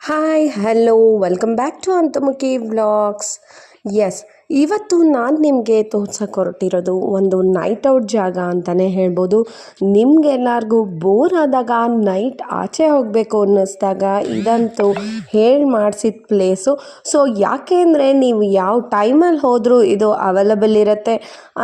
Hi hello welcome back to Antamukhi vlogs. Yes, ಇವತ್ತು ನಾನು ನಿಮಗೆ ತೋರ್ಸಕ್ಕೆ ಹೊರಟಿರೋದು ಒಂದು ನೈಟ್ ಔಟ್ ಜಾಗ ಅಂತಲೇ ಹೇಳ್ಬೋದು. ನಿಮಗೆಲ್ಲರಿಗೂ ಬೋರ್ ಆದಾಗ ನೈಟ್ ಆಚೆ ಹೋಗಬೇಕು ಅನ್ನಿಸ್ದಾಗ ಇದಂತೂ ಹೇಳಿ ಮಾಡಿಸಿದ ಪ್ಲೇಸು. ಸೊ ಯಾಕೆ ಅಂದರೆ ನೀವು ಯಾವ ಟೈಮಲ್ಲಿ ಹೋದರೂ ಇದು ಅವೈಲಬಲ್ ಇರುತ್ತೆ.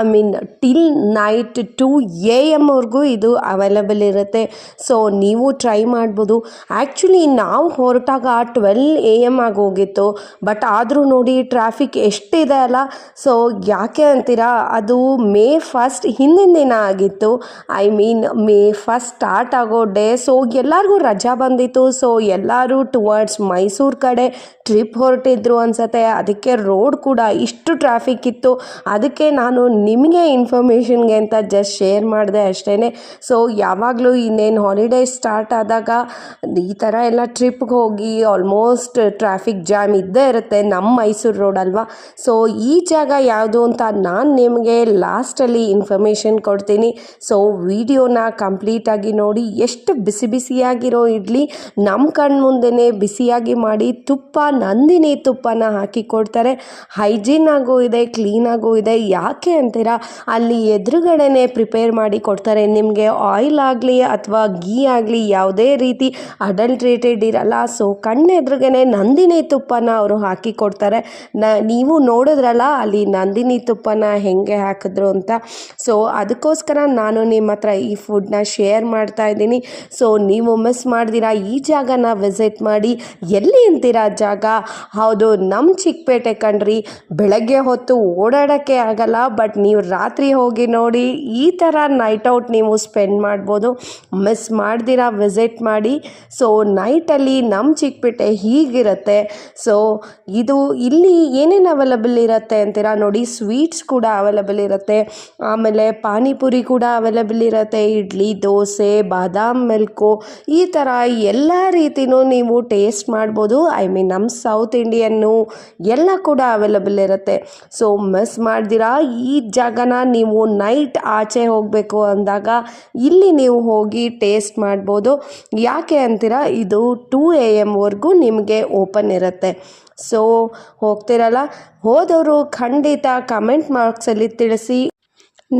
I mean till night 2 AM ವರೆಗೂ ಇದು ಅವೈಲಬಲ್ ಇರುತ್ತೆ. ಸೊ ನೀವು ಟ್ರೈ ಮಾಡ್ಬೋದು. ಆ್ಯಕ್ಚುಲಿ ನಾವು ಹೊರಟಾಗ 12 AM ಆಗೋಗಿತ್ತು. ಬಟ್ ಆದರೂ ನೋಡಿ ಟ್ರಾಫಿಕ್ ಎಷ್ಟಿದೆ ಅಲ್ಲ. ಸೊ ಯಾಕೆ ಅಂತೀರಾ, ಅದು May 1 ಹಿಂದಿನ ದಿನ ಆಗಿತ್ತು. ಐ ಮೀನ್ May 1 ಸ್ಟಾರ್ಟ್ ಆಗೋ ಡೇ. ಸೊ ಎಲ್ಲರಿಗೂ ರಜಾ ಬಂದಿತ್ತು. ಸೊ ಎಲ್ಲರೂ ಟುವರ್ಡ್ಸ್ ಮೈಸೂರು ಕಡೆ ಟ್ರಿಪ್ ಹೊರಟಿದ್ರು ಅನ್ಸತ್ತೆ. ಅದಕ್ಕೆ ರೋಡ್ ಕೂಡ ಇಷ್ಟು ಟ್ರಾಫಿಕ್ ಇತ್ತು. ಅದಕ್ಕೆ ನಾನು ನಿಮಗೆ ಇನ್ಫಾರ್ಮೇಷನ್ಗೆ ಅಂತ ಜಸ್ಟ್ ಶೇರ್ ಮಾಡಿದೆ ಅಷ್ಟೇ. ಸೊ ಯಾವಾಗಲೂ ಇನ್ನೇನು ಹಾಲಿಡೇಸ್ ಸ್ಟಾರ್ಟ್ ಆದಾಗ ಈ ಥರ ಎಲ್ಲ ಟ್ರಿಪ್ಗೆ ಹೋಗಿ ಆಲ್ಮೋಸ್ಟ್ ಟ್ರಾಫಿಕ್ ಜಾಮ್ ಇದ್ದೇ ಇರುತ್ತೆ ನಮ್ಮ ಮೈಸೂರು ರೋಡ್ ಅಲ್ವಾ. ಸೊ ಈ ಜಾಗ ಯಾವುದು ಅಂತ ನಾನು ನಿಮಗೆ ಲಾಸ್ಟಲ್ಲಿ ಇನ್ಫಾರ್ಮೇಷನ್ ಕೊಡ್ತೀನಿ. ಸೊ ವಿಡಿಯೋನ ಕಂಪ್ಲೀಟಾಗಿ ನೋಡಿ. ಎಷ್ಟು ಬಿಸಿ ಬಿಸಿಯಾಗಿರೋ ಇಡ್ಲಿ ನಮ್ಮ ಕಣ್ಣು ಮುಂದೆನೇ ಬಿಸಿಯಾಗಿ ಮಾಡಿ ನಂದಿನಿ ತುಪ್ಪನ ಹಾಕಿ ಕೊಡ್ತಾರೆ. ಹೈಜೀನ್ ಆಗೂ ಇದೆ, ಕ್ಲೀನಾಗೂ ಇದೆ. ಯಾಕೆ ಅಂತೀರಾ, ಅಲ್ಲಿ ಎದುರುಗಡೆನೇ ಪ್ರಿಪೇರ್ ಮಾಡಿ ಕೊಡ್ತಾರೆ. ನಿಮಗೆ ಆಯಿಲ್ ಆಗಲಿ ಅಥವಾ ಗೀ ಆಗಲಿ ಯಾವುದೇ ರೀತಿ ಅಡಲ್ಟ್ರೇಟೆಡ್ ಇರಲ್ಲ. ಸೊ ಕಣ್ಣೆದ್ರಿಗೇ ನಂದಿನಿ ತುಪ್ಪನ ಅವರು ಹಾಕಿ ಕೊಡ್ತಾರೆ. ನೀವು ನೋಡಿದ್ರಲ್ಲ ಅಲ್ಲಿ ನಂದಿನಿ ತುಪ್ಪನ ಹೆಂಗೆ ಹಾಕಿದ್ರು ಅಂತ. ಸೊ ಅದಕ್ಕೋಸ್ಕರ ನಾನು ನಿಮ್ಮ ಹತ್ರ ಈ ಫುಡ್ನ ಶೇರ್ ಮಾಡ್ತಾ ಇದ್ದೀನಿ. ಸೊ ನೀವು ಮಿಸ್ ಮಾಡ್ದಿರಾ ಈ ಜಾಗನ ವಿಸಿಟ್ ಮಾಡಿ. ಎಲ್ಲಿ ಅಂತೀರಾ ಜಾಗ? ಹೌದು, ನಮ್ಮ ಚಿಕ್ಕಪೇಟೆ ಕಣ್ರಿ. ಬೆಳಗ್ಗೆ ಹೊತ್ತು ಓಡಾಡೋಕ್ಕೆ ಆಗಲ್ಲ, ಬಟ್ ನೀವು ರಾತ್ರಿ ಹೋಗಿ ನೋಡಿ. ಈ ಥರ ನೈಟ್ ಔಟ್ ನೀವು ಸ್ಪೆಂಡ್ ಮಾಡ್ಬೋದು. ಮಿಸ್ ಮಾಡ್ದಿರಾ ವಿಸಿಟ್ ಮಾಡಿ. ಸೊ ನೈಟಲ್ಲಿ ನಮ್ಮ ಚಿಕ್ಕಪೇಟೆ ಹೀಗಿರುತ್ತೆ. ಸೊ ಇದು ಇಲ್ಲಿ ಏನೇನು ಅವೈಲಬಲ್ ಇರುತ್ತೆ ಅಂತೀರಾ ನೋಡಿ. ಸ್ವೀಟ್ಸ್ ಕೂಡ ಅವೈಲಬಲ್ ಇರುತ್ತೆ, ಆಮೇಲೆ ಪಾನಿಪುರಿ ಕೂಡ ಅವೈಲಬಲ್ ಇರುತ್ತೆ, ಇಡ್ಲಿ, ದೋಸೆ, ಬಾದಾಮ್ ಮಿಲ್ಕು, ಈ ಥರ ಎಲ್ಲ ರೀತಿಯೂ ನೀವು ಟೇಸ್ಟ್ ಮಾಡ್ಬೋದು. ಐ ಮೀನ್ ನಮ್ಮ ಸೌತ್ ಇಂಡಿಯನ್ನು ಎಲ್ಲ ಕೂಡ ಅವೈಲಬಲ್ ಇರುತ್ತೆ. ಸೊ ಮಿಸ್ ಮಾಡ್ದಿರಾ ಈ ಜಾಗನ ನೀವು ನೈಟ್ ಆಚೆ ಹೋಗಬೇಕು ಅಂದಾಗ ಇಲ್ಲಿ ನೀವು ಹೋಗಿ ಟೇಸ್ಟ್ ಮಾಡ್ಬೋದು. ಯಾಕೆ ಅಂತೀರಾ, ಇದು 2 AM ವರೆಗೂ ನಿಮಗೆ ಓಪನ್ ಇರುತ್ತೆ. ಸೊ ಹೋಗ್ತಿರಲ್ಲ, ಹೋದವರು ಖಂಡಿತ ಕಮೆಂಟ್ ಬಾಕ್ಸಲ್ಲಿ ತಿಳಿಸಿ.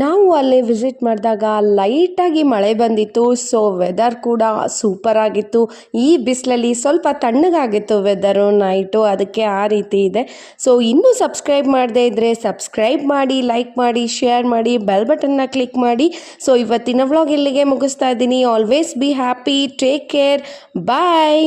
ನಾವು ಅಲ್ಲಿ ವಿಸಿಟ್ ಮಾಡಿದಾಗ ಲೈಟಾಗಿ ಮಳೆ ಬಂದಿತ್ತು. ಸೊ ವೆದರ್ ಕೂಡ ಸೂಪರ್ ಆಗಿತ್ತು. ಈ ಬಿಸಿಲಲ್ಲಿ ಸ್ವಲ್ಪ ತಣ್ಣಗಾಗಿತ್ತು ವೆದರು ನೈಟು, ಅದಕ್ಕೆ ಆ ರೀತಿ ಇದೆ. ಸೊ ಇನ್ನೂ ಸಬ್ಸ್ಕ್ರೈಬ್ ಮಾಡದೇ ಇದ್ದರೆ ಸಬ್ಸ್ಕ್ರೈಬ್ ಮಾಡಿ, ಲೈಕ್ ಮಾಡಿ, ಶೇರ್ ಮಾಡಿ, ಬೆಲ್ ಬಟನ್ನ ಕ್ಲಿಕ್ ಮಾಡಿ. ಸೊ ಇವತ್ತಿನ ವ್ಲಾಗ್ ಇಲ್ಲಿಗೆ ಮುಗಿಸ್ತಾ ಇದ್ದೀನಿ. Always be happy, take care, bye.